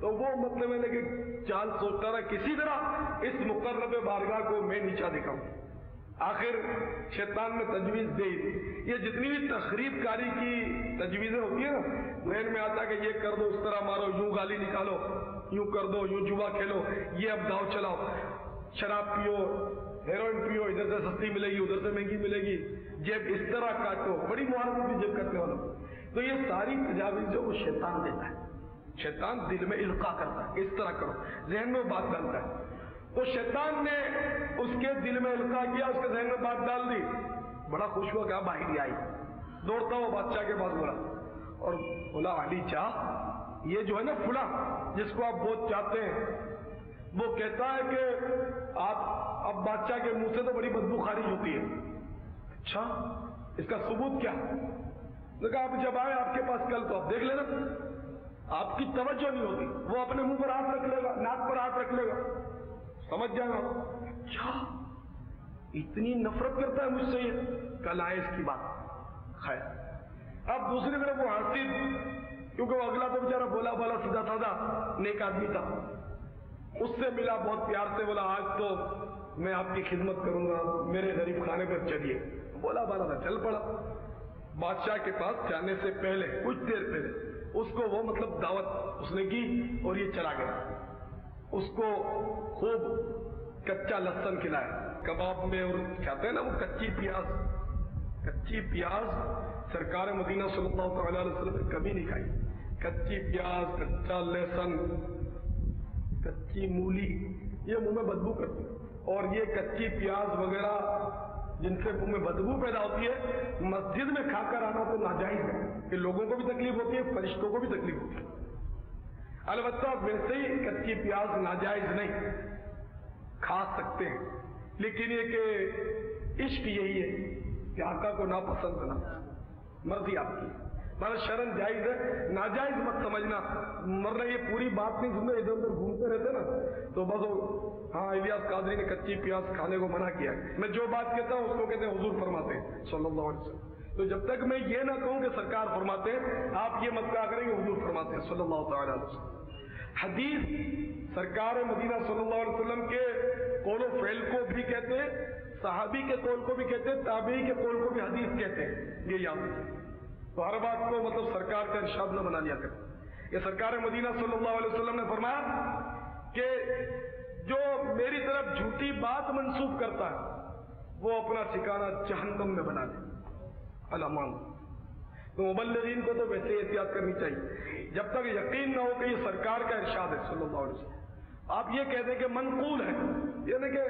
تو وہ مطلب ہے کہ چال سوچتا رہا کسی طرح اس مقرب بارگاہ کو میں نیچا دکھاؤں. آخر شیطان نے تجویز دی. یہ جتنی بھی تخریب کاری کی تجویزیں ہوتی ہیں نا، ذہن میں آتا ہے کہ یہ کر دو، اس طرح مارو، یوں گالی نکالو، یوں کر دو، یوں جوا کھیلو، یہ اب داؤ چلاؤ، شراب پیو، ہیروئن پیو، ادھر سے سستی ملے گی ادھر سے مہنگی ملے گی، جیب اس طرح کاٹو، بڑی مہارت ہوتی جیب کاٹنے والا. تو یہ ساری تجاویز جو وہ شیطان دیتا ہے، شیطان دل میں القاء کرتا ہے، اس طرح کرو، ذہن میں بات ڈالتا ہے. تو شیطان نے اس کے دل میں القاء کیا، اس کے ذہن میں بات ڈال دی. بڑا خوش ہوا کہ باہر آئی، دوڑتا ہوا بادشاہ کے پاس بولا اور بولا علی چاہ، یہ جو ہے نا فلاں جس کو آپ بہت چاہتے ہیں، وہ کہتا ہے کہ آپ اب بادشاہ کے منہ سے تو بڑی بدبو خارج ہوتی ہے. اچھا، اس کا ثبوت کیا؟ نے کہا آپ جب آئے آپ کے پاس کل تو آپ دیکھ لینا. آپ کی توجہ نہیں ہوتی، وہ اپنے منہ پر ہاتھ رکھ لے گا، ناک پر ہاتھ رکھ لے گا، سمجھ جائے گا. اچھا، اتنی نفرت کرتا ہے مجھ سے، یہ کل آئے اس کی بات. خیر، اب دوسری طرف وہ حاسد، کیونکہ وہ اگلا تو بیچارہ بولا بالا سیدھا سادہ نیک آدمی تھا، اس سے ملا بہت پیار سے، بولا آج تو میں آپ کی خدمت کروں گا، میرے غریب خانے پر چلیے. بولا بالا تھا، چل پڑا. بادشاہ کے پاس جانے سے پہلے کچھ دیر پہلے اس کو وہ مطلب دعوت اس نے کی اور یہ چلا گیا. اس کو خوب کچا لہسن کھلایا کباب میں، اور کہتے ہیں نا وہ کچی پیاز، کچی پیاز سرکار مدینہ صلی اللہ تعالی علیہ وسلم نے کبھی نہیں کھائی. کچی پیاز، کچا لہسن، کچی مولی، یہ منہ میں بدبو کرتی ہے. اور یہ کچی پیاز وغیرہ جن سے منہ میں بدبو پیدا ہوتی ہے، مسجد میں کھا کر آنا تو ناجائز ہے کہ لوگوں کو بھی تکلیف ہوتی ہے، فرشتوں کو بھی تکلیف ہوتی ہے. البتہ ویسے ہی کچی پیاز ناجائز نہیں، کھا سکتے ہیں، لیکن یہ کہ عشق یہی ہے کہ آقا کو ناپسند بنا، مرضی آپ کی، مگر شرن جائز ہے، ناجائز مت سمجھنا. ورنہ یہ پوری بات نہیں سنتے، ادھر ادھر گھومتے رہتے نا تو بس ہاں الیاس قادری نے کچی پیاز کھانے کو منع کیا. میں جو بات کہتا ہوں اس کو کہتے ہیں حضور فرماتے ہیں صلی اللہ علیہ وسلم. تو جب تک میں یہ نہ کہوں کہ سرکار فرماتے ہیں، آپ یہ مت کہا کریں کہ حضور فرماتے ہیں صلی اللہ تعالی علیہ وسلم. حدیث سرکار مدینہ صلی اللہ علیہ وسلم کے قول و فعل کو بھی کہتے ہیں، صحابی کے قول کو بھی کہتے ہیں، تابعی کے قول کو بھی حدیث کہتے ہیں. یہ یاد رکھیں. تو ہر بات کو مطلب سرکار کا ارشاد نہ بنا لیا کریں. یہ سرکار مدینہ صلی اللہ علیہ وسلم نے فرمایا کہ جو میری طرف جھوٹی بات منسوب کرتا ہے وہ اپنا ٹھکانہ جہنم میں بنا لے. الامان. تو مبلغین کو تو ویسے ہی احتیاط کرنی چاہیے جب تک یقین نہ ہو کہ یہ سرکار کا ارشاد ہے صلی اللہ علیہ وسلم. آپ یہ کہہ دیں کہ منقول ہے، یعنی کہ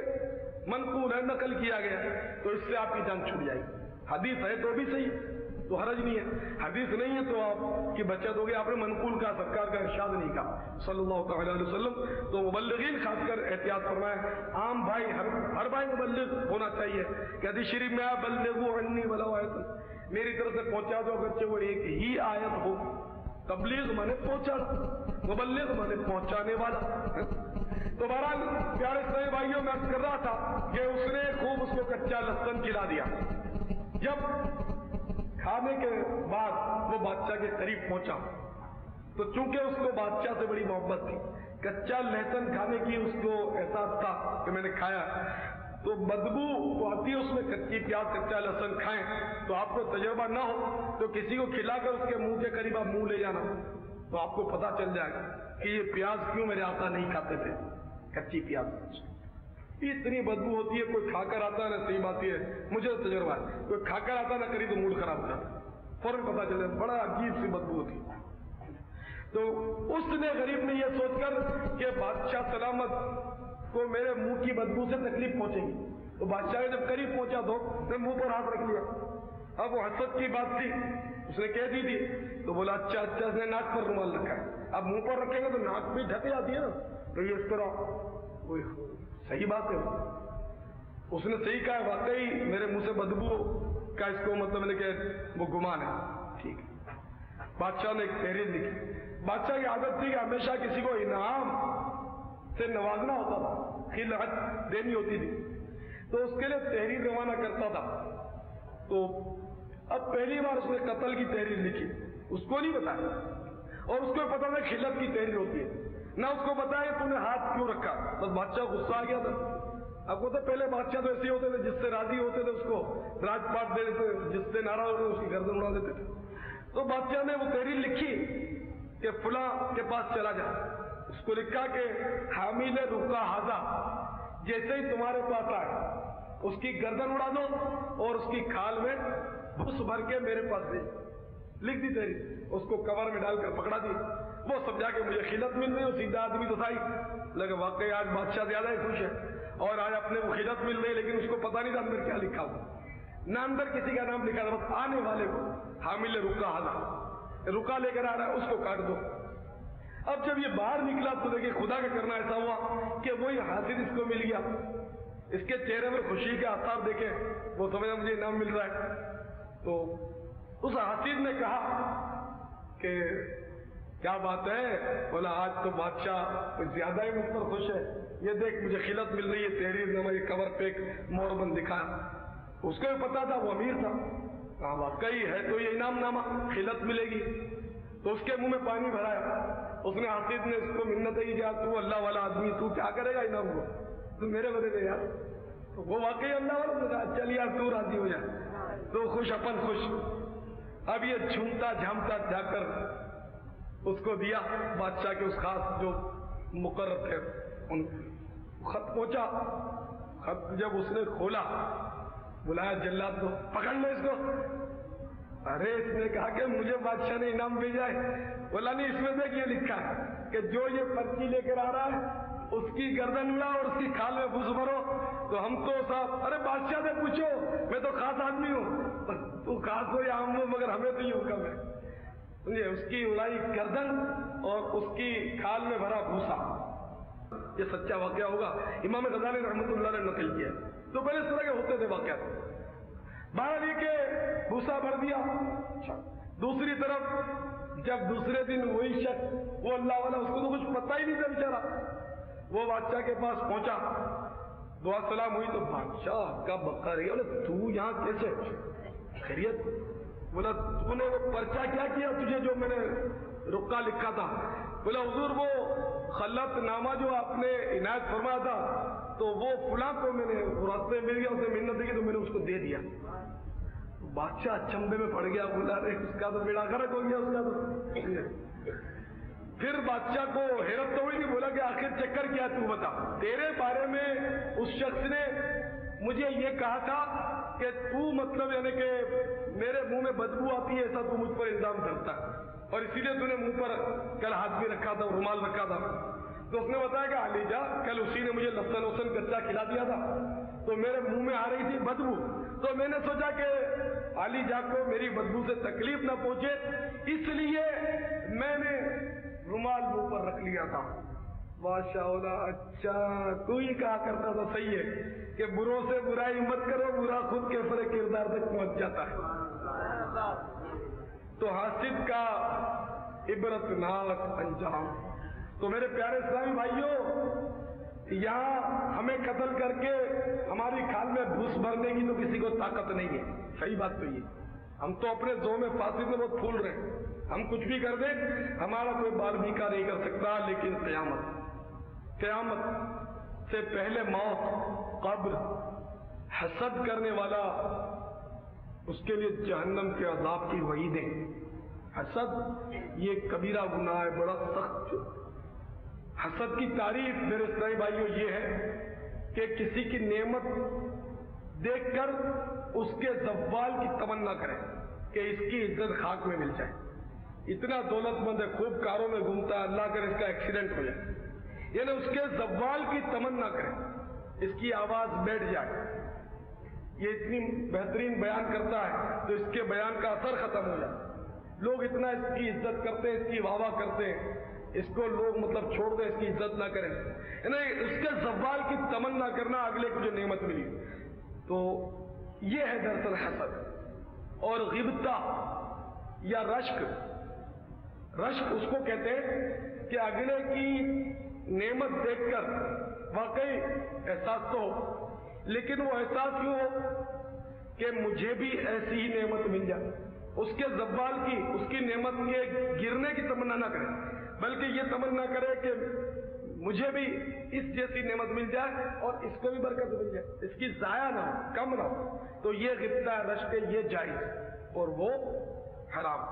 منقول ہے، نقل کیا گیا، تو اس سے آپ کی جان چھوٹ جائے گی. حدیث ہے تو بھی صحیح، تو حرج نہیں ہے. حدیث نہیں ہے تو آپ کی بچت ہوگی. آپ نے منقول کا، سرکار کا ارشاد نہیں کہا صلی اللہ تعالی علیہ وسلم. تو مبلغین خاص کر احتیاط فرمائیں. عام بھائی، ہر بھائی مبلغ ہونا چاہیے کہ حدیث شریف میں بلغوا عنی ولو آیۃ، میری طرف سے پہنچا دو اگرچہ وہ ایک ہی آیت ہو. تبلیغ مانے پہنچانا، مبلغ مانے پہنچانے والا. تو بہرحال پیارے اسلامی بھائیوں، میں عرض کر رہا تھا کہ اس نے خوب اس کو کچا لہسن کھلا دیا. جب کھانے کے بعد وہ بادشاہ کے قریب پہنچا تو چونکہ اس کو بادشاہ سے بڑی محبت تھی، کچا لہسن کھانے کی اس کو احساس تھا کہ میں نے کھایا تو بدبو تو آتی ہے اس میں. کچی پیاز، کچا لہسن کھائیں تو آپ کو تجربہ نہ ہو تو کسی کو کھلا کر اس کے منہ کے قریب آپ منہ لے جانا تو آپ کو پتا چل جائے گا کہ یہ پیاز کیوں میرے آقا نہیں کھاتے تھے. کچی پیاز اتنی بدبو ہوتی ہے، کوئی کھا کر آتا ہے نا، صحیح بات یہ ہے، مجھے تو تجربہ ہے، کوئی کھا کر آتا نہ کری تو موڈ خراب ہو جاتا، فوراً پتا چلے، بڑا عجیب سی بدبو ہوتی. تو اس نے غریب نے یہ سوچ کر کہ بادشاہ سلامت کو میرے منہ کی بدبو سے تکلیف پہنچے گی، تو بادشاہ نے جب قریب پہنچا تو میں منہ پر ہاتھ رکھ لیا. اب وہ حسد کی بات تھی، اس نے کہہ دی تھی تو بولا اچھا اس نے ناک پر رومال رکھا ہے، اب منہ پر رکھیں گے تو ناک بھی ڈھک جاتی ہے نا، تو یہ اس طرح صحیح بات ہے، اس نے صحیح کہا، واقعی میرے منہ سے بدبو کا اس کو مطلب نے کہ وہ گمان ہے، ٹھیک ہے۔ بادشاہ نے ایک تحریر لکھی، بادشاہ کی عادت تھی کہ ہمیشہ کسی کو انعام سے نوازنا ہوتا تھا، خلعت دینی ہوتی تھی، تو اس کے لیے تحریر روانہ کرتا تھا۔ تو اب پہلی بار اس نے قتل کی تحریر لکھی، اس کو نہیں بتایا، اور اس کو پتا تھا خلعت کی تحریر ہوتی ہے، نہ اس کو بتایا تو نے ہاتھ کیوں رکھا، بس بادشاہ غصہ آ گیا تھا۔ اب وہ تو پہلے بادشاہ تو ایسے ہوتے تھے، جس سے راضی ہوتے تھے اس کو راج پاٹ دے دیتے، جس سے ناراض ہوتے اس کی گردن اڑا دیتے تھے۔ تو بادشاہ نے وہ تحریر لکھی کہ فلاں کے پاس چلا جا، اس کو لکھا کہ حامل رکا حاضہ جیسے ہی تمہارے پاس آئے اس کی گردن اڑا دو اور اس کی کھال میں بھس بھر کے میرے پاس دے، لکھ دی تحریر، اس کو کور میں ڈال کر پکڑا دی۔ وہ سمجھا کہ مجھے خلعت مل رہی ہے، سیدھا آدمی تو تھا ہی، لگا واقعی آج بادشاہ زیادہ ہی خوش ہے، اور آج اپنے کو خلعت مل رہی، لیکن اس کو پتا نہیں تھا اندر کیا لکھا ہوا، نہ اندر کسی کا نام لکھا تھا، بس آنے والے کو حامل رکا حاضہ، رکا لے کر آ رہا ہے، اس کو کاٹ دو۔ اب جب یہ باہر نکلا تو دیکھیں خدا کا کرنا ایسا ہوا کہ وہی حاصل اس کو مل گیا، اس کے چہرے پر خوشی کے آثار دیکھیں، وہ سمجھا مجھے انعام مل رہا ہے۔ تو اس حاصل نے کہا کہ کیا بات ہے، بولا آج تو بادشاہ کچھ زیادہ ہی مجھ پر خوش ہے، یہ دیکھ مجھے خلعت مل رہی ہے، تحریر نامہ یہ کور پہ ایک مور بند دکھایا، اس کو بھی پتا تھا وہ امیر تھا، کہا واقعی ہے تو یہ انعام نامہ خلعت ملے گی، تو اس کے منہ میں پانی بھرایا۔ اس نے حافظ نے اس کو منت کی کہ تو اللہ والا آدمی، تو کیا کرے گا انعام کو، تو میرے بدلے دے یار، تو وہ واقعی اللہ والا نے کہا چل یار تو راضی ہو جائے، تو خوش اپن خوش۔ اب یہ جھومتا جھامتا جا کر اس کو دیا بادشاہ کے اس خاص جو مقرر تھے، ان خط پہنچا، خط جب اس نے کھولا بلایا جلاد کو، پکڑ لو اس کو۔ ارے اس نے کہا کہ مجھے بادشاہ نے انعام بھیجا ہے، بولا نہیں اس میں دیکھ یہ لکھا ہے کہ جو یہ پرچی لے کر آ رہا ہے اس کی گردن اڑا اور اس کی کھال میں گھس بھرو۔ تو ہم تو صاحب، ارے بادشاہ سے پوچھو، میں تو خاص آدمی ہوں، تو خاص ہو یا عام ہو، مگر ہمیں تو یہ حکم ہے۔ سمجھے، اس کی اڑائی گردن اور اس کی کھال میں بھرا بھوسا، یہ سچا واقعہ ہوگا، امام غزالی رحمۃ اللہ نے نقل کیا۔ تو پہلے اس طرح کے ہوتے تھے واقعات، بہرحال یہ کہ بھوسا بھر دیا۔ دوسری طرف جب دوسرے دن وہی شخص، وہ اللہ والا، اس کو تو کچھ پتہ ہی نہیں تھا بیچارہ، وہ بادشاہ کے پاس پہنچا، دعا سلام ہوئی تو بادشاہ کا بقا رہی، بولے تو یہاں کیسے، خیریت؟ بولا تو نے وہ پرچہ کیا کیا تجھے جو میں نے رکا لکھا تھا؟ بولا حضور وہ خلعت نامہ جو آپ نے عنایت فرمایا تھا تو وہ فلاں کو میں نے راستے مل گیا، اسے منت کی تو میں نے اس کو دے دیا۔ بادشاہ چمبے میں پڑ گیا، بولا ارے اس کا تو بیڑا غرق ہو گیا اس کا تو۔ پھر بادشاہ کو حیرت تو ہوئی، بولا کہ آخر چکر کیا تو بتا، تیرے بارے میں اس شخص نے مجھے یہ کہا تھا کہ تو مطلب یعنی کہ میرے منہ میں بدبو آتی ہے، ایسا تو مجھ پر الزام کرتا ہے، اور اسی لیے تو نے منہ پر کل ہاتھ بھی رکھا تھا، رومال رکھا تھا۔ تو اس نے بتایا کہ علی جا کل اسی نے مجھے لفظ وسن کچا کھلا دیا تھا، تو میرے منہ میں آ رہی تھی بدبو، تو میں نے سوچا کہ علی جا کو میری بدبو سے تکلیف نہ پہنچے، اس لیے میں نے رومال منہ پر رکھ لیا تھا۔ بادشاہ بولا اچھا تو ہی کہا کرتا تھا، صحیح ہے کہ بروں سے برائی مت کرو، برا خود کے فرق کردار تک پہنچ جاتا ہے۔ تو حاسد کا عبرتناک انجام۔ تو میرے پیارے اسلامی بھائیوں، یہاں ہمیں قتل کر کے ہماری کھال میں گھوس بھرنے کی تو کسی کو طاقت نہیں ہے، صحیح بات تو یہ، ہم تو اپنے زو میں پھانسی میں بہت پھول رہے ہیں، ہم کچھ بھی کر دیں ہمارا کوئی بال بیکا نہیں کر سکتا، لیکن قیامت سے پہلے موت، قبر، حسد کرنے والا اس کے لیے جہنم کے عذاب کی وعیدیں۔ حسد یہ کبیرہ گناہ ہے، بڑا سخت۔ حسد کی تعریف میرے اسلامی بھائیوں یہ ہے کہ کسی کی نعمت دیکھ کر اس کے زوال کی تمنا کرے کہ اس کی عزت خاک میں مل جائے، اتنا دولت مند ہے، خوب کاروں میں گھومتا ہے، اللہ کرے اس کا ایکسیڈنٹ ہو جائے، یعنی اس کے زوال کی تمنا کرے، اس کی آواز بیٹھ جائے، یہ اتنی بہترین بیان کرتا ہے تو اس کے بیان کا اثر ختم ہو جائے. لوگ اتنا اس کی عزت کرتے ہیں, اس کی واہ واہ کرتے ہیں, اس کو لوگ مطلب چھوڑ دیں, اس کی عزت نہ کریں, یعنی اس کے زوال کی تمنا کرنا اگلے کو جو نعمت ملی. تو یہ ہے دراصل حسد. اور غبطہ یا رشک اس کو کہتے ہیں کہ اگلے کی نعمت دیکھ کر واقعی احساس تو ہو, لیکن وہ احساس کیوں ہو کہ مجھے بھی ایسی ہی نعمت مل جائے. اس کے زوال کی, اس کی نعمت کے گرنے کی تمنا نہ کرے, بلکہ یہ تمنا کرے کہ مجھے بھی اس جیسی نعمت مل جائے اور اس کو بھی برکت مل جائے, اس کی ضائع نہ ہو, کم نہ ہو. تو یہ غبطہ رشک یہ جائز اور وہ حرام.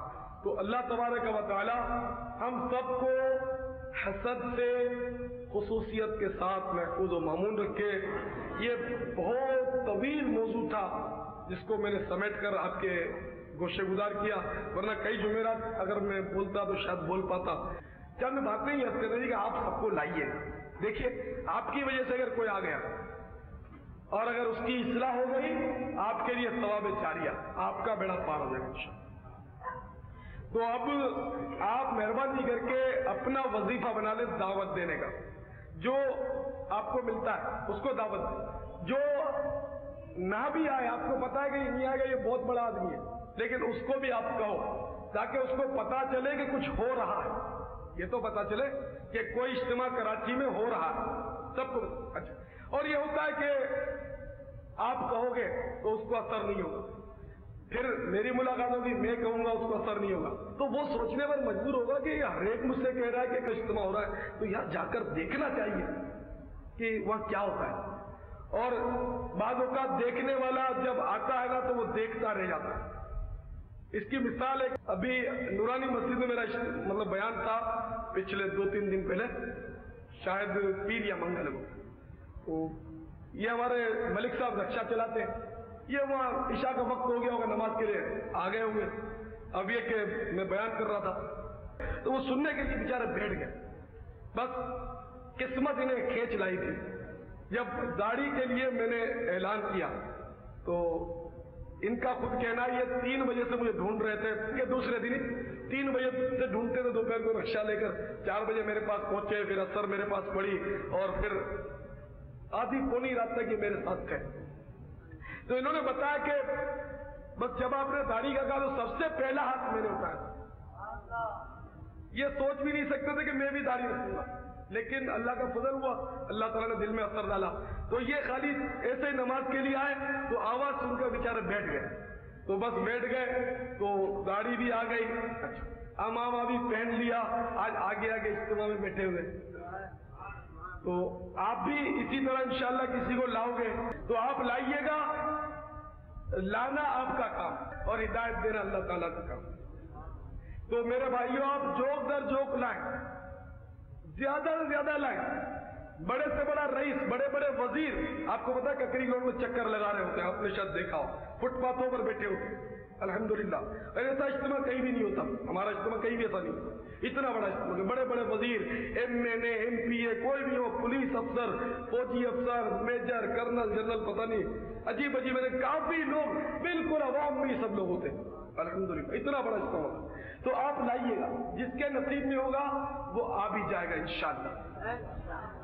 تو اللہ تبارک و تعالی ہم سب کو حسد سے خصوصیت کے ساتھ محفوظ و مامون رکھے. یہ بہت طویل موضوع تھا جس کو میں نے سمیٹ کر آپ کے گوشے گزار کیا, ورنہ کئی جمعرات اگر میں بولتا تو شاید بول پاتا. چند باتیں یہ کہتے ہیں کہ آپ سب کو لائیے. دیکھیے آپ کی وجہ سے اگر کوئی آ گیا اور اگر اس کی اصلاح ہو گئی, آپ کے لیے ثواب جاریہ, آپ کا بیڑا پار ہو جائے گا. تو اب آپ مہربانی کر کے اپنا وظیفہ بنا لیں دعوت دینے کا. جو آپ کو ملتا ہے اس کو دعوت دیں. جو نہ بھی آئے, آپ کو پتا ہے کہ یہ نہیں آئے گا, یہ بہت بڑا آدمی ہے, لیکن اس کو بھی آپ کہو تاکہ اس کو پتا چلے کہ کچھ ہو رہا ہے. یہ تو پتا چلے کہ کوئی اجتماع کراچی میں ہو رہا ہے, سب کو. اچھا, اور یہ ہوتا ہے کہ آپ کہو گے تو اس کو اثر نہیں ہوگا, پھر میری ملاقات ہوگی, میں کہوں گا, اس کو اثر نہیں ہوگا. تو وہ سوچنے پر مجبور ہوگا کہ ہر ایک مجھ سے کہہ رہا ہے کہ اجتماع ہو رہا ہے, تو یار جا کر دیکھنا چاہیے کہ وہاں کیا ہوتا ہے. اور بعض اوقات دیکھنے والا جب آتا ہے نا تو وہ دیکھتا رہ جاتا ہے. اس کی مثال ہے, ابھی نورانی مسجد میں میرا مطلب بیان تھا پچھلے 2-3 دن پہلے, شاید پیر یا منگل کو. تو یہ ہمارے ملک صاحب رکشا چلاتے ہیں, یہ وہاں عشاء کا وقت ہو گیا ہوگا, نماز کے لیے آ گئے ہوں گے. اب یہ کہ میں بیان کر رہا تھا تو وہ سننے کے لیے بیچارے بیٹھ گئے. بس قسمت انہیں کھینچ لائی تھی. جب داڑھی کے لیے میں نے اعلان کیا تو ان کا خود کہنا یہ 3 بجے سے مجھے ڈھونڈ رہے تھے کہ دوسرے دن 3 بجے سے ڈھونڈتے تھے, دوپہر کو رکشا لے کر 4 بجے میرے پاس پہنچے, پھر اثر میرے پاس پڑی اور پھر آدھی پونی رات تک یہ میرے ساتھ تھے. تو انہوں نے بتایا کہ بس جب آپ نے داڑھی کا کہا تو سب سے پہلا ہاتھ میں نے اٹھایا. یہ سوچ بھی نہیں سکتے تھے کہ میں بھی داڑھی رکھوں گا, لیکن اللہ کا فضل ہوا, اللہ تعالیٰ نے دل میں اثر ڈالا. تو یہ خالی ایسے ہی نماز کے لیے آئے تو آواز سن کر بیچارے بیٹھ گئے. تو بس بیٹھ گئے تو داڑھی بھی آ گئی, امامہ بھی پہن لیا, آج آگے آگے اجتماع میں بیٹھے ہوئے. تو آپ بھی اسی طرح انشاءاللہ کسی کو لاؤ گے تو آپ لائیے گا, لانا آپ کا کام اور ہدایت دینا اللہ تعالیٰ کا کام. تو میرے بھائیوں آپ جوک در جوک لائیں, زیادہ سے زیادہ لائیں. بڑے سے بڑا رئیس, بڑے بڑے وزیر, آپ کو پتا ہے ککری گراؤنڈ میں چکر لگا رہے ہوتے ہیں, آپ نے شاید دیکھا ہو, فٹ پاتھوں پر بیٹھے ہوتے ہیں. الحمدللہ ایسا اجتماع کہیں بھی نہیں ہوتا, ہمارا اجتماع کہیں بھی ایسا نہیں ہوتا. اتنا بڑا اجتماع, بڑے بڑے وزیر, MNA, MPA, کوئی بھی ہو, پولیس افسر, فوجی افسر, میجر, کرنل, جنرل, پتہ نہیں, عجیب عجیب کافی لوگ, بالکل عوام میں سب لوگ ہوتے ہیں. الحمدللہ اتنا بڑا اجتماع ہوتا. تو آپ لائیے گا, جس کے نصیب میں ہوگا وہ آ بھی جائے گا انشاءاللہ.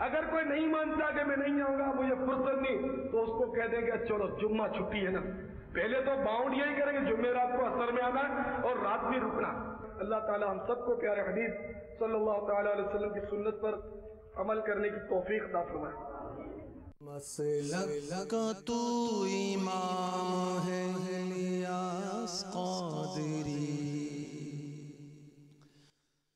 اگر کوئی نہیں مانتا کہ میں نہیں آؤں گا, مجھے فرصت نہیں, تو اس کو کہہ دیں گے چلو جمعہ چھٹی ہے نا, پہلے تو باؤنڈ یہی کریں گے جمعہ رات کو اثر میں آنا اور رات بھی رکنا. اللہ تعالی ہم سب کو پیارے حبیب صلی اللہ تعالی علیہ وسلم کی سنت پر عمل کرنے کی توفیق عطا فرمائے. مسلک کا تو امام ہے الیاس قادری,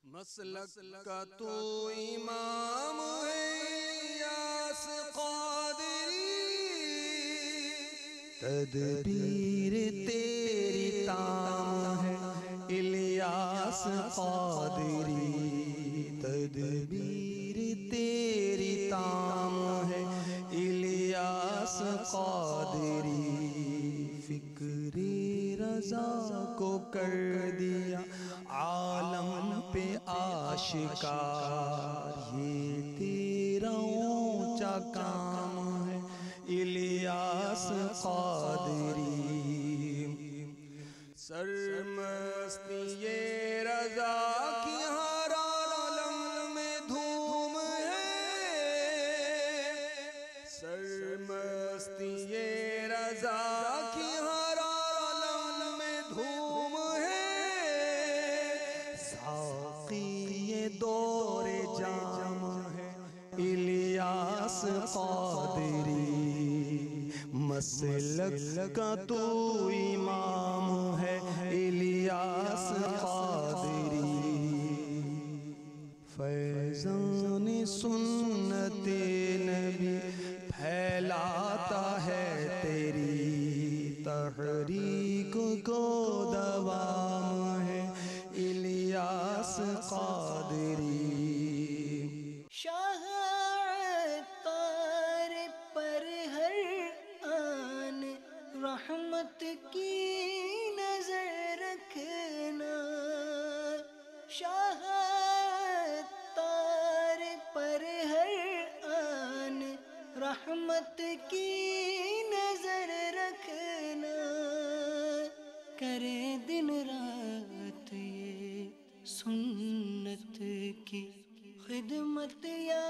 مسلک کا تو امام ہے الیاس قادری, تدبیر تیری تام ہے الیاس قادری, تدبیر تیری تام ہے الیاس قادری, فکر رضا کو کر دیا عالم پہ آشکار, یہ تیرا اونچا کام ہے الیاس قادری سرمستی رضا کی ہر عالم میں دھوم ہے سرمستی رضا کی ہر عالم میں دھوم ہے ساقی دور جام ہے الیاس قادری مسلک کا تو امام ہے الیاس قادری فیضان سنت نبی پھیلاتا ہے تیری تحریک کو دوام ہے الیاس قادری شاہ عطار پر ہر آن رحمت کی نظر رکھنا شاہ عطار پر ہر آن رحمت کی نظر رکھنا کرے دن رات یہ سنت کی خدمت یا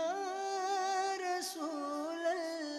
رسول اللہ